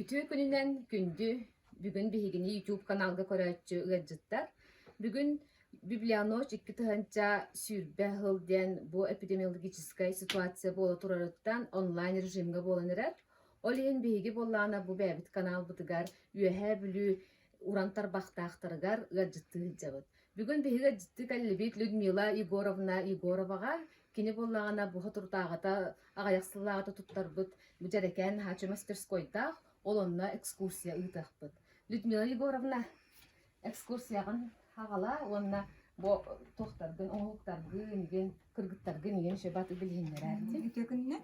Ütü gününden gündü bugün bihigini YouTube kanalga koyarçı gadgetler. Bugün Biblianoç iki tığınca sürbe hılden bu epidemiologическая situatsiya bola turarıttan online rejimge bolanırar. Oleyen bihigi bolana bu bebit kanal butıgar üyehe bülü urantar baktaqtargar gadgetı hıcabıt. Bugün bihi gadgetı kallibit Людмила Егороваға kini bollağına bu haturtağıta ağayaqsılağıta tuttarbıt bu jareken haçı мастерскойдақ olonna ekskursiya ıtaqbıt. Людмила Егоровна ekskursiyağın hağala onna bu toxtargın, oğuqtargın, gen kırgıttargın yen şebatı bilhinler erdi. Ötөгүннен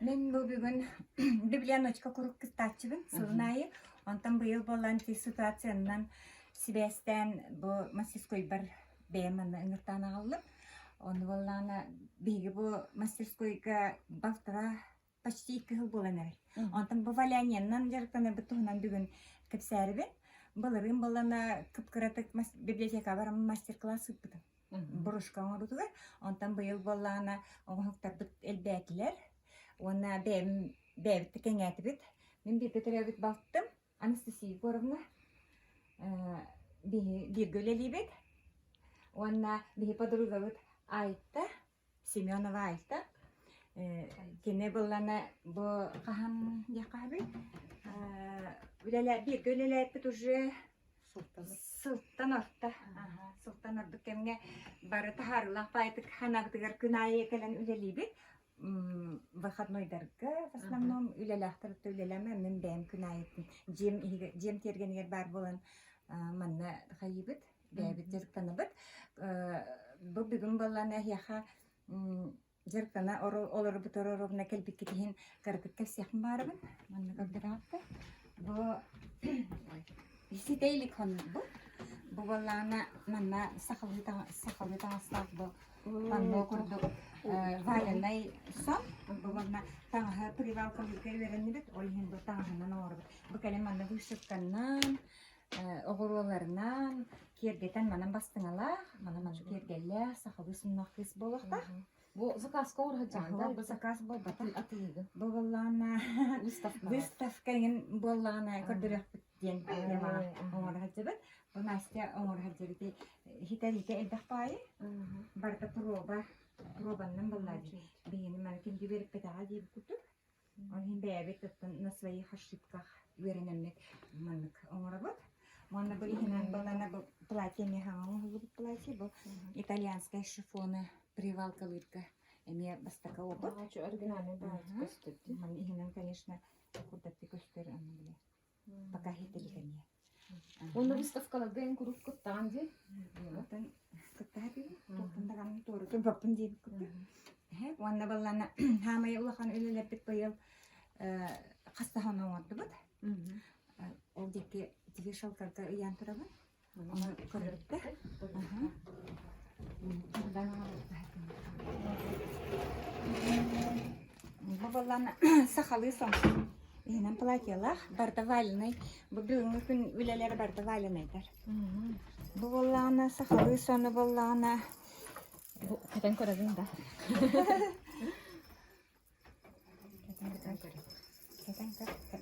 мен бу бүгүн библияночка куруп кыстачыбын сылнайы. Онтан быйыл болан ситуациянан сибестен бу мастерской бар беманы ыңыртан алып. Оны болана биги бу мастерскойга бафтара почти 2 жыл болан эбит. Онтан бу валяниянан жарыктана бутугунан бүгүн кепсәрбин. Былырым болана кыпкыратык библиотека бар мастер-класс ыппытым. Бурушка оңорутуга. Онтан быйыл болана оңоктар бит элбәтләр. Ona bebit kengätibit. Min bir terebit baktım. Анастасия Егоровна bir gölelibit. Ona bir подруга bit Ayta Семенова Ayta. Kene bolana bu kaham yakabi. Bir gölelebit уже Sultanarda. Sultanarda kemge barı taharla paytık hanagdıgar kınaye kelen ülelibit. Выходной дәргә в основном үләләхтер төләләмә мен бәм күнәйтен җем тергәнгә бар булан манна хайбит бәбит җиркәне бит бу бүген балларны яха җиркәне олар буторорына килбит китен кырдык кәсәхм барыбын манна гәдәрәтте бу иситәйлек хан бу балларны манна сахалыта астак бу манна курдык Валяные сон, бывало, там привалка выгорели, нет, олень был там на норве. Букали манна вышивканнан, огороларнан, киргетен манам бастыңала, манам киргелле, сахалысын нахис болықта. Bu zakaz koğuracağında. Bu zakaz bol batı atıydı. Bu bollana выставкаген bollana kördürek bittiyen yama oğur hacıbet. Bu master oğur hacıbeti hiterite eldek bayi. Barda пробаннан боллади. Бигини манакин диберик петага дип кутуп. Олин бәбет на своих ошибках веренемек манак оңоработ. Манна бу ихнан балана бу платье мехаңы бу платье бу итальянская шифоны привалкалырка. Эме бастака опыт. Ачу оригинальный көстөттү. Ман ихнан, конечно, кудатты көстөр аны биле. Пока хителигене. Onu выставкаларга эн куруп кыттаган ди. Отан кыттаби, токундаган тору бапын дип кытты. Ванна баллана хамай улахан өлелепит быйыл кастахана отты бут. Ол деке диге шалкарга ыян турабы. Аны көрөттү. Баллана сахалы сон. Ihnen платьелах барда валеный. Бу бүгүнкү күн үлелери барда валеныйдар. Бу боллана сахалы сону боллана. Бу катан көрөдүн да.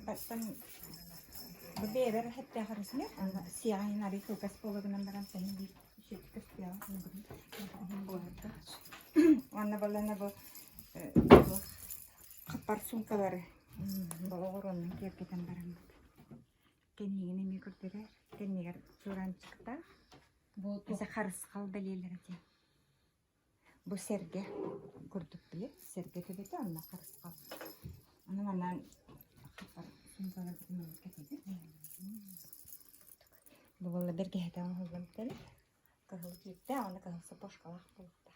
Катан. Бу бебер хетте харысмы? Сияйын ари кылкас болгунан баран сен бир шеткес я. Анна боллана бу капар сумкалары. Балағыронның керкетен барам. Кеннегіне ме көрдірер, кеннегер суран чықта. Әзі қарыс қал бәлелер де. Бұл серге көрдік біле, серге төбеті, анна қарыс қал. Оның аннан қапар сұнқалар күнмен кетеді. Бұл болы берге әден ғылым тәлі. Қығыл кетті, оны қығылса бошқалақ болықты.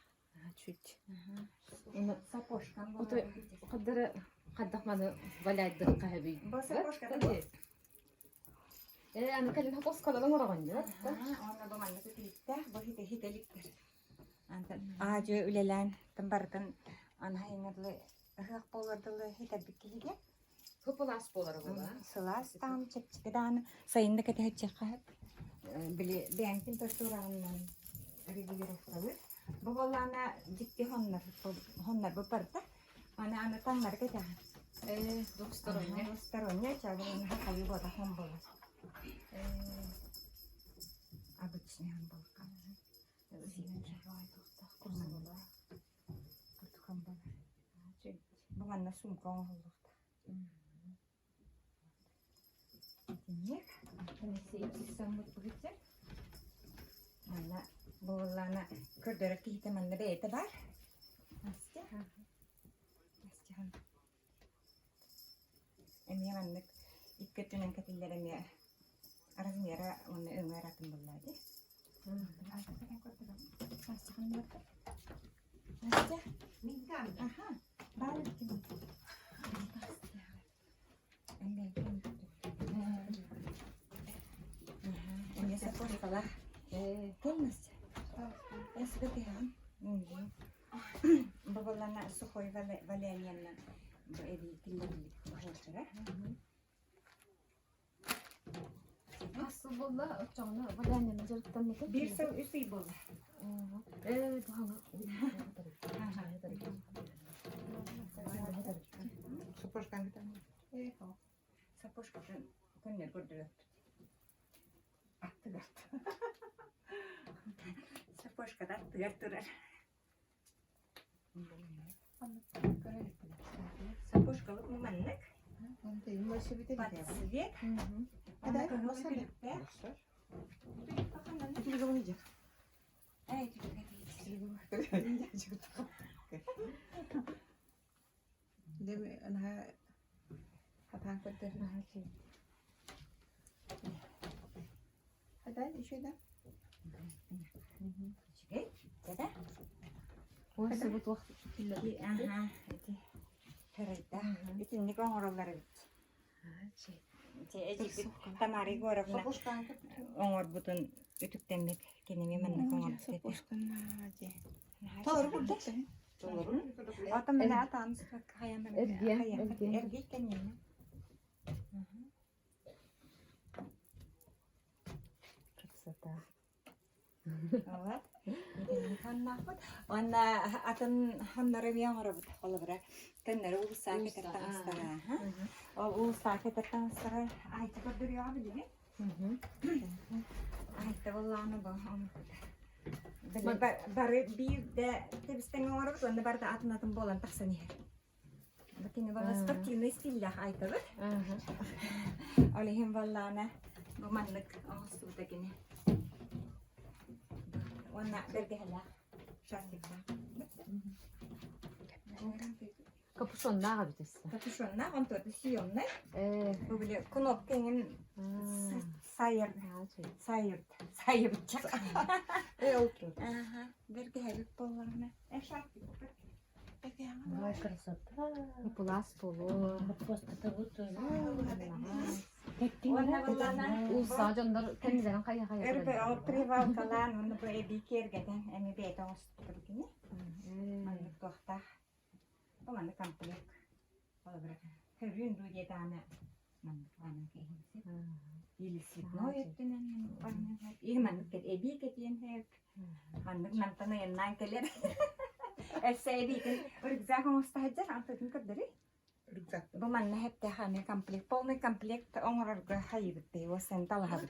Чуть. Сапошкан болы. Қадыры қаддақманы валяйды қағаби. Бұл сапошкан да? Аны кәлін хапос қалалың ораған да? Оны бұманды күтілікті, бұл хителіктер. Ағажы үлелән, тымбардың анайыңырлы ұғық болырдылы хитәбік келеге. Көпілас болары бола? Сылас там, чепчікедан, сайынды кәті хәтчек қағып. Білі бәң температурағынан регулировкалы. Бұл болана жікті хоннар бұл барда. Аны таңлар кетәғын. Двухсторонне. Двусторонняя, чагрын хакали бода хомбола. Обычный хомболка. Быванна сумка оллукта. Нет, несейки самут бгытер. Мана боллана көрдөрөк кийте манна бейте бар. Настя. Настя хан. Эмне маннык иккетүнен кетиллереме размера оны өңөратын буллады. Настя хан бар. Настя, мингам. Аха. Бар экен. Эмне сапожкалар. Полностью. Я себе тягам. Бабалана сухой валяньяна. Эви тиллерли. Жолчара. Nasıl bolla çağına valyanya'nın jarıktan mı? Bir sıl üsü bolla. Evet, hanga. Сапожками там. Сапожкадан көнне көрдүрөт. Аттыгат. Сапожкада аттыгат турар. Сапожкалык маманнык. Подсвет. Hadi Она masal. birlikte. Telefon yiyecek. Ay, Değil mi? Ana hatan kadar. Hadi şöyle. Okey, كده. Oysa bu vakit İyi, aha, iti. Herhalde. İtin ne kadar oraları bit. Eci tamari gorafla. Сапожками. Оңор бутун үтүктенмек кенеме менен оңор бит. Сапожканы hadi. Doğru burada. Атам менен атамыз каян Эрге. эрге кенеме. красота. Ала. Ханнахот. Анна атын ханнары яңгыры бит холбара. Кеннер ул сакет таңстара. Ул сакет таңстара. Айты көрдөр я билеби. Айты валланы ба. Бары бир де тебистен оңорып, сонда барда атын болан таксаны. Бакины бала спортивный стилдах айтыбыт. Алихим валланы буманлык оңсудагыны. Ванна бергелла. Шастыкта. Kapüşon ne yapacağız? Капюшонна, он тот съемный. Вы были кнопкин сайыр. Otur. Ага, бергелик болларына. Шастык. Ой, красота. Плас полу. Просто табут. Ул саҗандар кемдән кая Эрбе привалкалан, оны бу эбикергеден, эми бейден остыргыны. Манны тохта. Манны комплект. Олабра. Хөрүн дуйданы. Манны фанын кейинсе. Илсит ноеттенен манны. Ирман кет эбикетен хеп. Манны мантаны яннан келер. Эсэбикен үргзахын остаҗар антын кырдыры. Rüksak. Bu manna hep de hani komplekt, polny komplekt oňorga haýypdy, o sen talahat.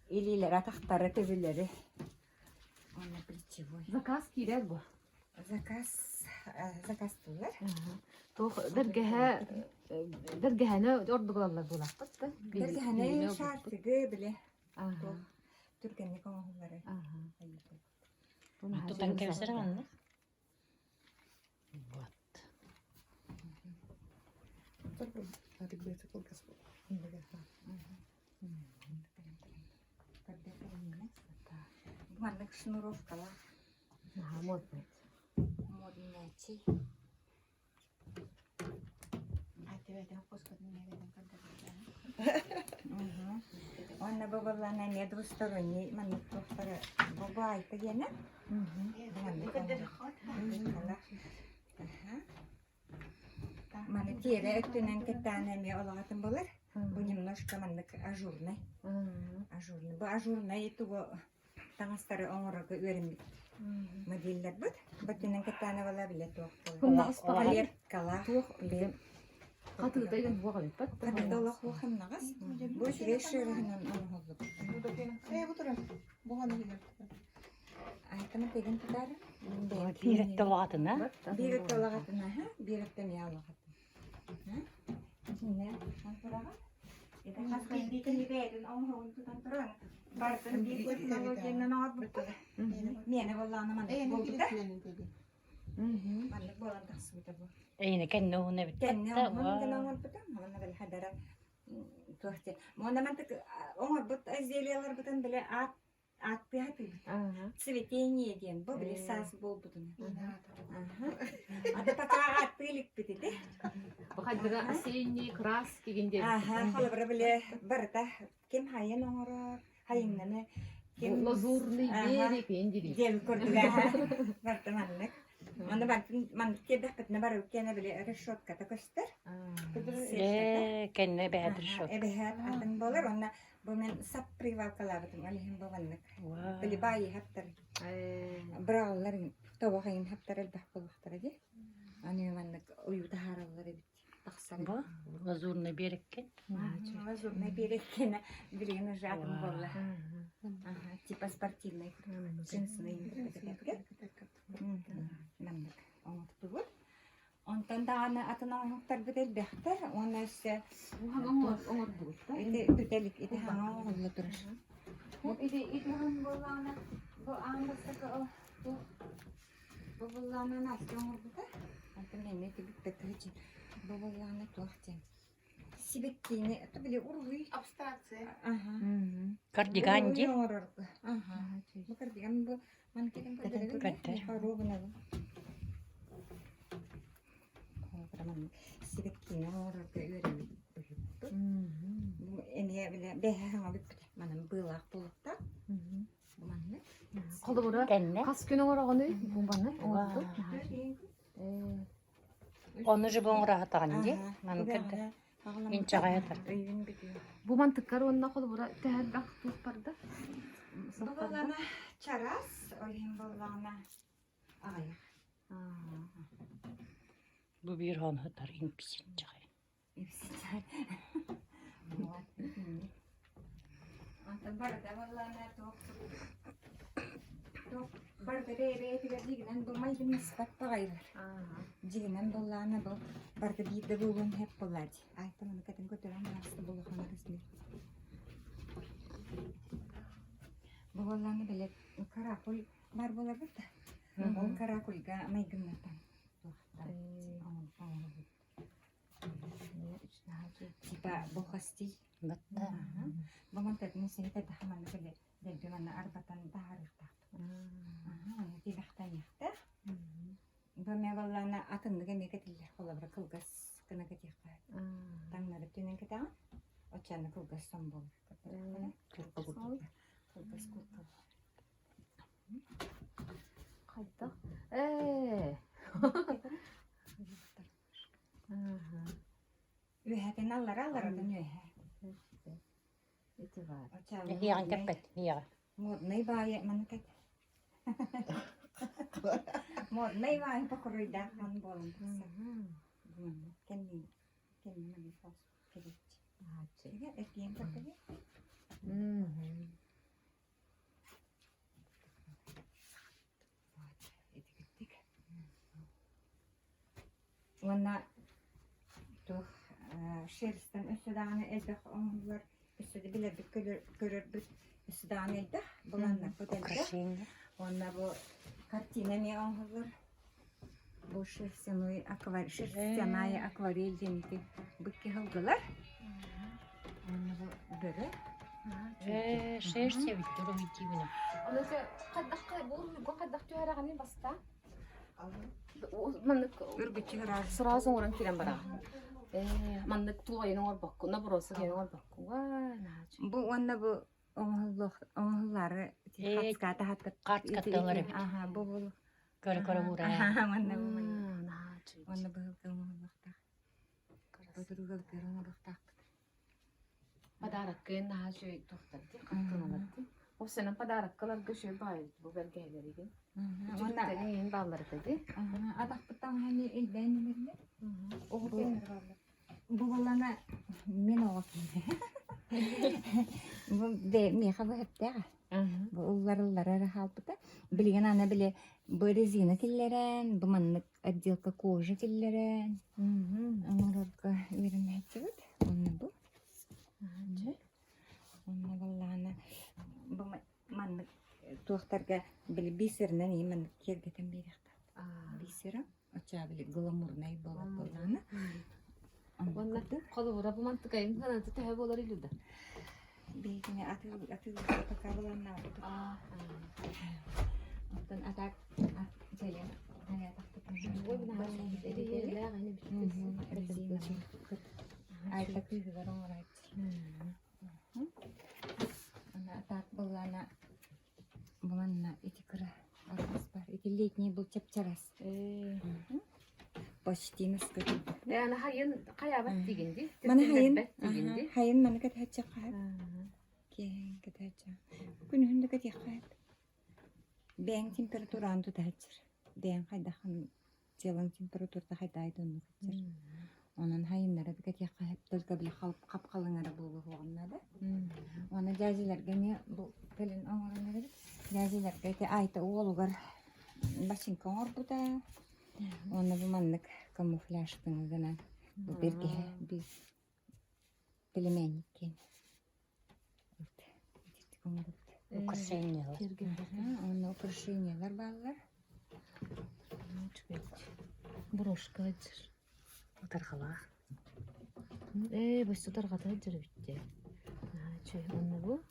Ililer atahtары tezileri. Ona плечевой. Zakaz kirek bu. Заказ тулар. Тоқ дәргәһенә ордыглалар булакпыт. Дәргәһенә шартыгы биле. Ага. Түргәнне коңгылары. Ага. Тутан кәүсәр аңны. Hadi böyle takıl kasma. Маннык шнуровкалар. Ага, модный. Моднячи. Hadi böyle поскольку не видно когда. Онна бабалана не двусторонний, маннык тохтары. Баба айта гене. Маны тере өттүнөн кеттанеме олагатын болар. Бу немножко маннык ажурный. Ажурный. Бу ажурный туго таңастары оңорго үөрүмүт модельлер бут. Бөтүнөн кеттаны бала билет токту. Хымна ыспага Олер кала. билем. Катыгы деген буга биппат. Кадылдалах хохамнагас. Бу шрешеринен оңолуп. Бутура. Буганы келер. Айтаны деген тутар. Киретте ватына. Бирет толагатына, биретте миялагат. Не, антурага. Это хаскин битен беден оңолуп тутан туран. Бартын бир технологияны нотбук. Мени болланы ман болду да. Мандык болан тасыбыта бу. Эйне кенне уна Кенне биттә. оңор гана оңор бутан, мана бел хадара. Туахте. Монда мантык оңор бут изделиялар бутан беле ат пяты. Цветение ден, бу беле сас бол бутан. Ада пока ат пылик битите. Бахадыга осенний краски генде. Халыбыра беле барта кем хайын оңор, хайыннаны кем Лазурный берег генде. дел көрдүгө. Барта маннык. Манда ман кебе битне бар өткене беле решетка такостер. Кенне бәдер шот. Эбехат атын болар, онна бу мен сап привалкалабытым, алихим бабаннык. Били байы хаптар. Браалар тобахайын хаптар элбах болуктар ди. Аны маннык уюта хараллар бит. Тахсар. Бу лазурный береккен. Лазурный береккене билени жатым болла. Типа спортивный. Джинсный. Маннык. Онту бу. Онтан да аны атына оңоктар бител бехтер, оны эсе Оңор бут. ити бүтелик ити хана оңолла турар. Ити хана боллана бу аңбастакы бу боллана насты оңор бута. Антын эме ити бүттекчи бу боллана туахтен. Сибеттини это биле ургуй. Абстракция. Кардиганди. Бу кардиган бу манкеден кадерге харугна. Сибеттини оңорго үйрөнүп. Эме биле бехаңа бүт манын быйлак болуптар. Манны. Колдура Кенне. кас күн оңорогону бумбаны оңорду. Оны же боңра хатаганди. Ман кедде. Мин чагайтар. Бу мантыккар онна колдура тәһәр туп барда. Боллана чарас, олим боллана ая. Бу бир хан хатар ин писин чагай. Антан барда боллана ток барда ребе тиге дигнен булмай нисбат багайлар. Дигнен боллана бу барда бийде болгон хеп боллади. Айтамын кетен көтөрөм расты болгон расмир. Бу боллана беле каракул бар болар бит. Ол каракулга майгыннатан. Типа бухасти. Батта. Бамантат несете тахман беле делби мана арбатан таарыкта. Ти бахтаньякта. Баме боллана атындыга мекетиллер колабра кылгас кына кетекта. Таңнары түнен кета. Очаны кылгас сон бол. Кылгас курка. Кайда? Ühäten allardan ühä. Ити бар. Ян кепет. Я. Модный бай манкет. Модный бай покройда хан болон. Кенни мани фас кедит. Чеге экиен капеге. Вона то шерстен өсөданы элбек оңлар өсөдө билет көрөр бүт өсөданы элбек буланна потенде. Вона бу картина не оңлар. Бу шерстяной акварель, шерстяная акварель деньги быкки халгылар. Вона бу бөрө. Шерсте биттер үйтибине. Онысы каддакка бу каддак төһәрәгәне баста. Маннык Үргүчү раз. сразу оран кирен бара. Маннык тугайын орбакку, набросы ген орбакку. Бу вона бу оңлары хатската хатты. Карт катталар. Бу бул Көрө бура. Вона бу. Вона бу оңлакта. Бадыруга оңлакта. Подарок кен нажы тохтарды, каттыналарды. О O senin padarakkalar göçü bayıldı bu belgeleri. Ona Çocukların balları dedi. adaktan hani elbenlerle. Bu balana men olsun. Bu de mi hava hep de. Bu ullarlara halbuki bilgen ana bile bu rezina killeren, bu manlık отделка кожи killeren. Onlarga verilmek için onu bu. Onu vallahi bu manlık tuhtarga bile bisirden iyi manlık kergeten berek. Bisira açaa bile glamurnay balana. Onlar kolubura bu mantıkayım kanatı tehe bolarıydı da. Begini atı takarlarına. Ondan atak söyleyeyim. Hani atak Oy buna her şey dedi. Ya hani bir şey. aytak yüzü var oraya. Ana atak balana bulanna iti kıra. Arkas var. İki letniy bul çapçaras. Почти насколько. Yani hayın kayabat digindi. Mana hayın. digindi. Hayın mana kat hacha qat. Keyin kat hacha. Kun hunda kat yaqat. Ben temperaturan tu hachir. Ben hayda ham jelin temperaturda hayda aydın hachir. Onun hayınlara kat yaqat. Только бил халып капкалыңара болу болгонда. Ona jazilerge ne bu pelin oңорунда. Jazilerge te ayta oğlugar. Başınka orbuda. Onu bu manlık kamuflajtın gana bu bir племенники. Украшения. Onu украшениялар баллар. Брошка açır. Тархала. Bu sudarga da açır bitti. Çöy onu bu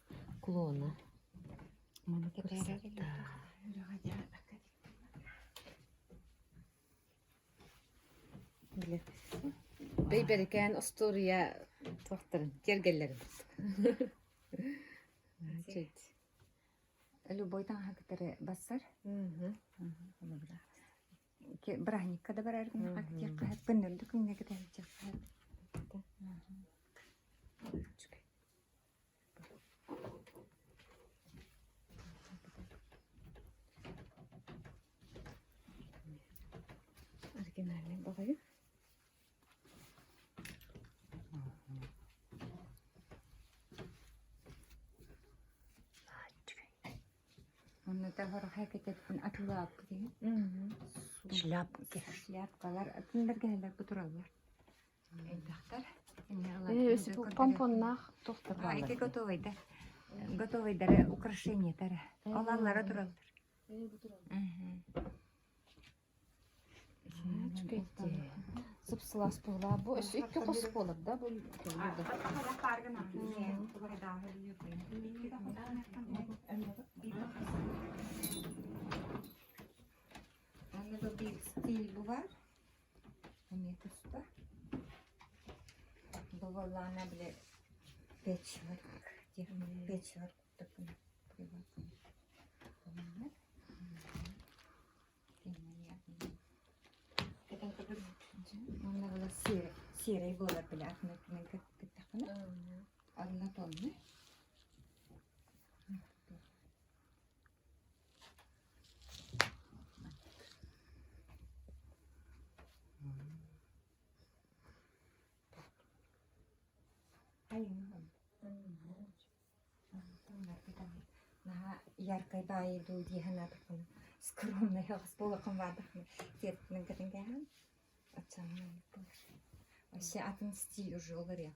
klona. Mana ketara. Bile. Beyberiken Astoria tohtarın gergelleri. Çöt. Любойдан хактары басар. Браникка да барар гына хактя кат гынылды күнгө кетер чакат. Оригинальный bakayım. Onu da var hakikaten atılap gibi. Шляпки. Şlyapkalar atınlar gelir bu turallar. Daktar. Bu pomponlar tohtar Ay ki bağlar. готовый да. Готовый да украшение тара. Алалlara turallar. Bu durum. Sıpsılas buğla. Bu iki kosuk olur da. Bu Anne bir stil bu var. Amerika'da. Bu vallahi bile patchwork. Patchwork takım. Ona böyle sire böyle bile atmak mümkün değil. Anlatalım mı? Hayır. Nah, yarkay bayi dulu dia hana takkan skромная harus pola kembali tiap ketinggalan. Acam itu. Вообще атом стиль уже olur ya.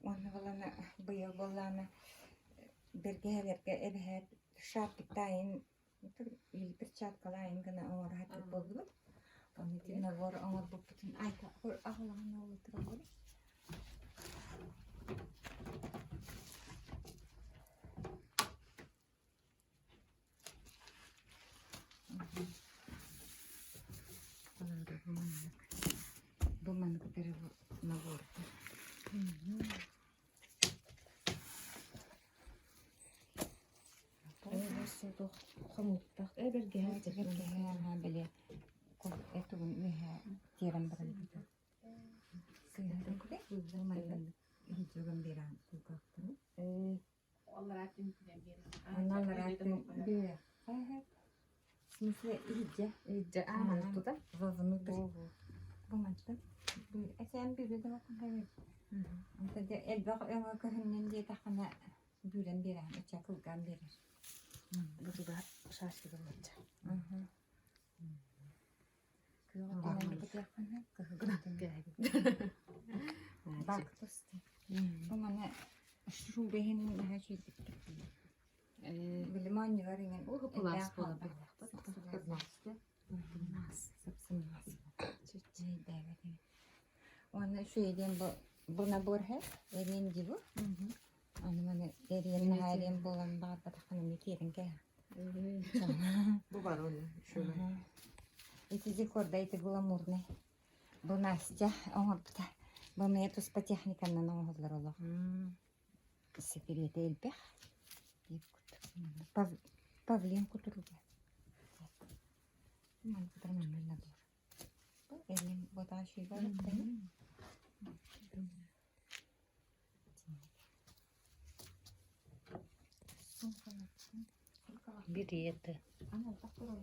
Onu balana bıyık balana berge evet şartlık tayin il perçatkalayın gana ona rahat boldu. Onu dina var ona bu bütün ayta ağlağına olur. Bu manlık tarafı nabur. Çok hamurttak. Berge Ha böyle etu ne tiran bakalım. Sıyırdım kule. Hiçbir bir an kulkaktı. Onlara attım Onlarla bir. Смысле иде. Tuda. Вовнутрь. Бумажка. Sen bir de bakın evet. Anta de elbaq eva kahının diye takana büren bir an çakılgan verir. Bu da şaşırdım olacak. Bak dostu. Bana şu behin daha şey bitti. Bilimon yarın. O plus olabilir. Ona şeyden buna borhe erin gibi. Onu bana erin halim bolan bağda takana mitirin ke. Bu var öyle. Şöyle. Эти кордайты гламурны. Бо Настя, орта. Бо метус по техника на новодларолог. Секрет эльпех. Павлин кутруга. Ман кутраман на бор. Элим боташи барат. Bir yedi. Ana takuro.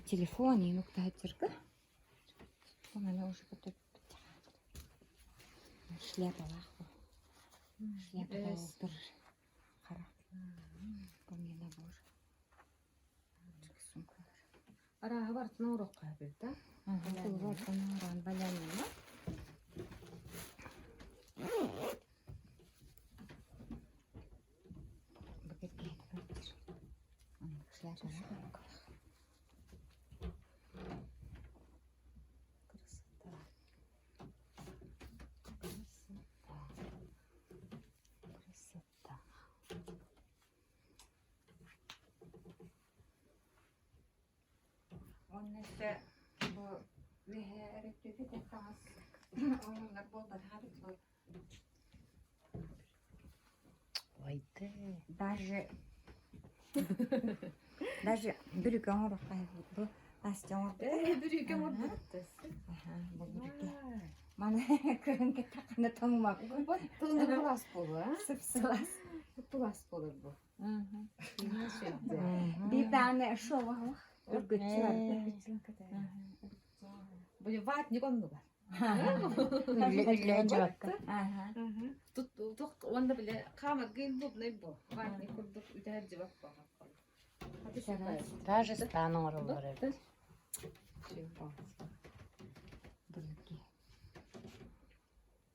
Телефоне, ну кто терка? Она уже потом шляпа лаху. Шляпа лаху. Хара. Помина боже. Ara var nuru qabilda. Бұл вот она валяные. Он это даже брюком рухайбу астон Bürüge murduttası. bu brüke mana kırınke takını tanımak Bu tığını plus bolu ha. sıpsılas Plus bolu bu. bir tane şov var örgütçü var Böyle vatnik onu var. Ülece baktı. Tut onda bile kama gel bu ne bu. Vatnik kurduk üder cevap bak. Hadi şaka. Даже странно oraları. brüke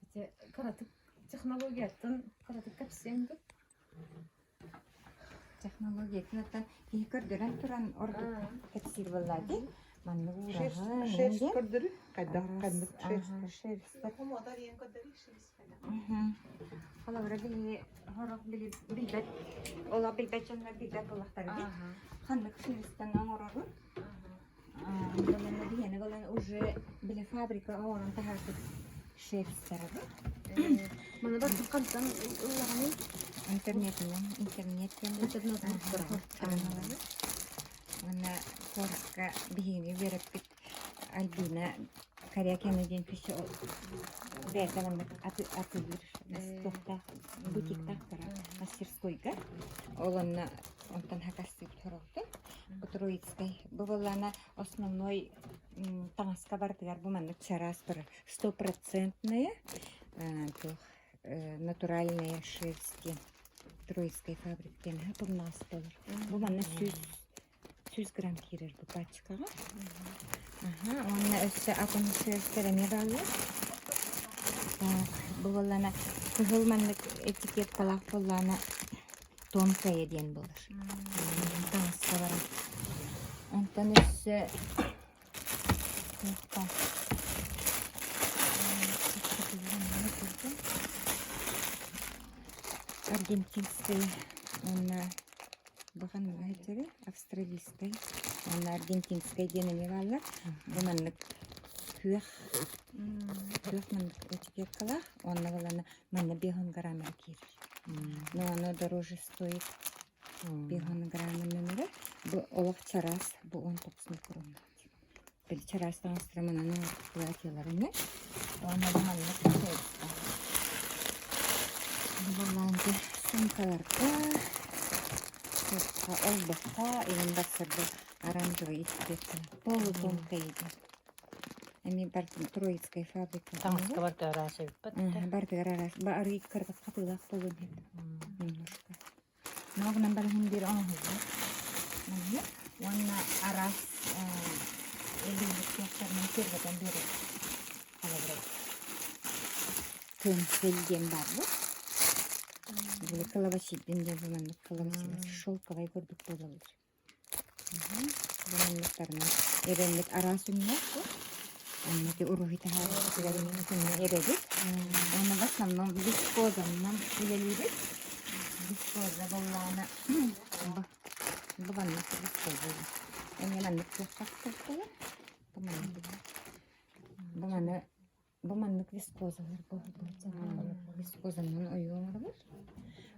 İşte karatık teknolojiden karatık kapsayandı. технология кнаттан хикер дөрен туран оргут тексир боллади манны Şerş kırdırı. Kadar kandık şerş. шерстер Bu moda diyen kadar şerş. Hala böyle bir horok bilbet ola bilbet canlar bilbet olakları bir kandık şersten ağırır böyle diyene böyle уже bile fabrika ağırın tahartık şerstler Bana bak kantan Allah'ın internetten internet Ana korka bihini verip bit albina karya kendin pişi verden atılır. Stokta butikta kara мастерскойга. Оланна онтан хакасты торокты. Троицкой. Бывалана основной танаска бардыгар буманны чараспыр 100%-ные натуральные шерсти. Троицкой фабриктен $15. Буманны 100 грамм кирер bu пачкага. Onun üstü akın şerstlerine bağlı. Bu olana kızılmanlık etiket kalak olana tonkaya diyen bulur. Tanıska var. Ondan üstü Аргентинской, он, bakın ne Австралийской. Onlar argentinskay denemi varlar. Bu manlık kıyaq manlık etiket kalaq. Onlar olana manna 500 gram ekirir. Но оно дороже стоит 500 грамм номера. Bu olaq çaras, bu 19 mikron. Bir çarastan astırmanın platiyalarını. Ona da manlık şey. Bu bence sumkalarda olbaqqa elim basırdı. Оранжевый этикет. Полутонкая. Эми бар Троицкая фабрика. Таңсқа бар көрәсі бітті. Бардыгар арас. Бары кыргыз катылак болуп еді. Немножко. Ногынан барын бир оңғызды. Онна арас элинді сияқтарынан кергеден бері қалабырай. Төнселден бар бұл. Бұл калабасиден де бұланды калабасиден шолковай көрдік болалыр. Бұланлықтарынан еренлік арас үнлер бұл. Аннете урухита хаватыгарының күнне ередік. Оны в основном вискозаннан үлелейдік. Вискоза болланы бұғанлық вискоза. Әнеманлық көқтақтық болы. Бұманлық вискозалар бұл. Вискозаннан ойуымыр бұл.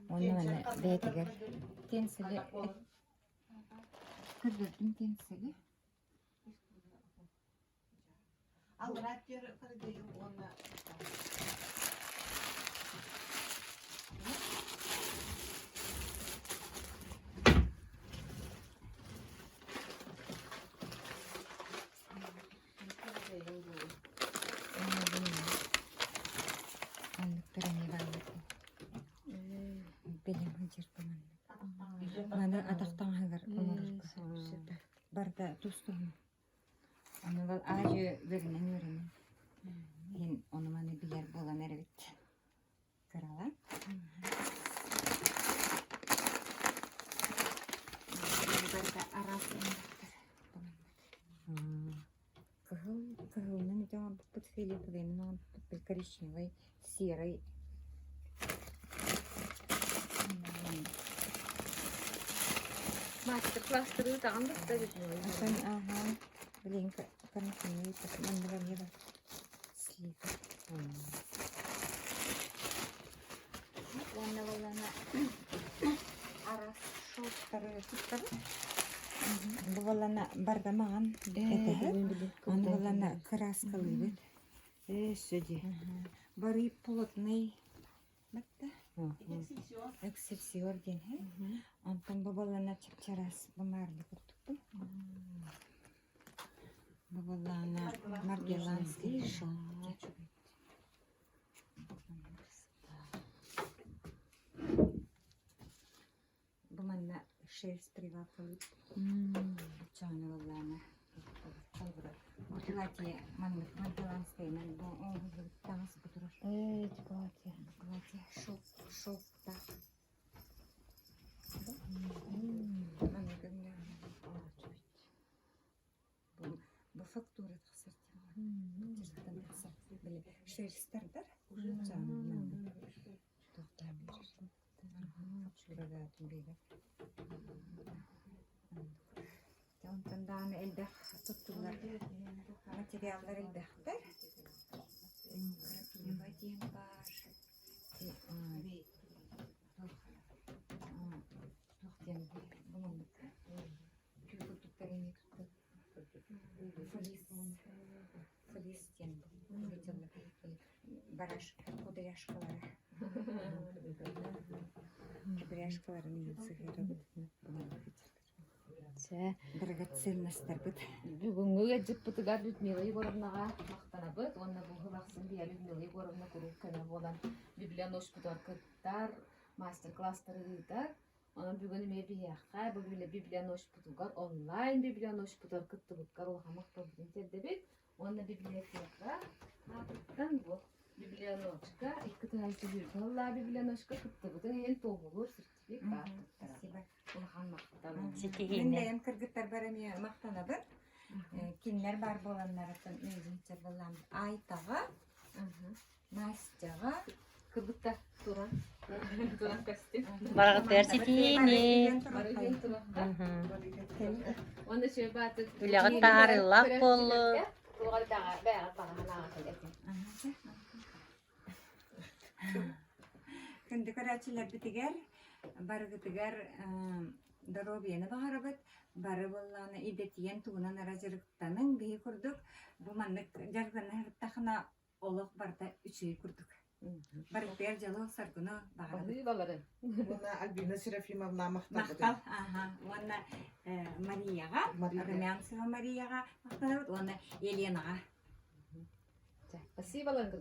Оны мана бәйтігер тенсілі кірдірдің тенсілі. Алратер кырдыйым оны. Mana ataqtan hagar barda dostum. Onu val ağacı verinen öğrenin. Yen onu mana biler bolan ervit. Karalar. Barda arasın. Кахылның жаңа бұт фиолетовый, коричневый, серый. Мастер-класстары тағандық та жетмей. Блин, конечно, не это слив. Ладно, арас шоу бывалана бардамаган он бывалана краскалый Сюди. бары плотный эксельсиор ден он там бывалана чарас бумарли куртук бывалана маргеланский шоу буманна шерсть привапывает. Чаны валана. Платье мангаланское, он танц потрош. Платье шелк так. Bu faktörü kısırtıyor. Şerif starter. Ondan elde tuttular. Materyallar elde der. Vadim var. Бараш кудряшкалары. Кудряшкаларын сыгырып. Драгоценностьтер бит. Бүгүнгү эжип бутугар Людмила Егоровнага мактанабыт. Онна бу хылаксын бия Людмила Егоровна куруп кана болан библионош бутаркыттар, мастер-класстары ыйтар. Онан бүгүн эме биякка бу библионош бутугар онлайн библионош бутаркытты буткар ол хамак болдун тердебит. Онна библиотека аптан бу библионочка икки тайсы бирла библионочка кытты бутун эн тогулур сертификат. Спасибо. Ол хамактан. Менден кыргыттар барами мактанабы. Кинлер бар боланнарын өзүнчө болам. Айтага, Настяга, Kıbıtta duran. Duran kastım. Барагыт берситини. Barıgen duran. Onda şöyle batı. Үлягы таарыллах боллу. Тугар дага бага багана акылети. Күнді көрәтшілер бітігер, бары күтігер дорогияны бағарабыт, бары болланы идетиен туғынан аражырықтанын бейі күрдік. Бұл маннық жарғаны ғырттақына олық барда үші күрдік. Барықтер жалы саргыны бағарабыт. Ahı baları. Buna Albina Serafimовна мақтады. Мақтал, оны Марияға, Румянцева Марияға мақталабыт, оны Еленаға. Спасибо, Лангар.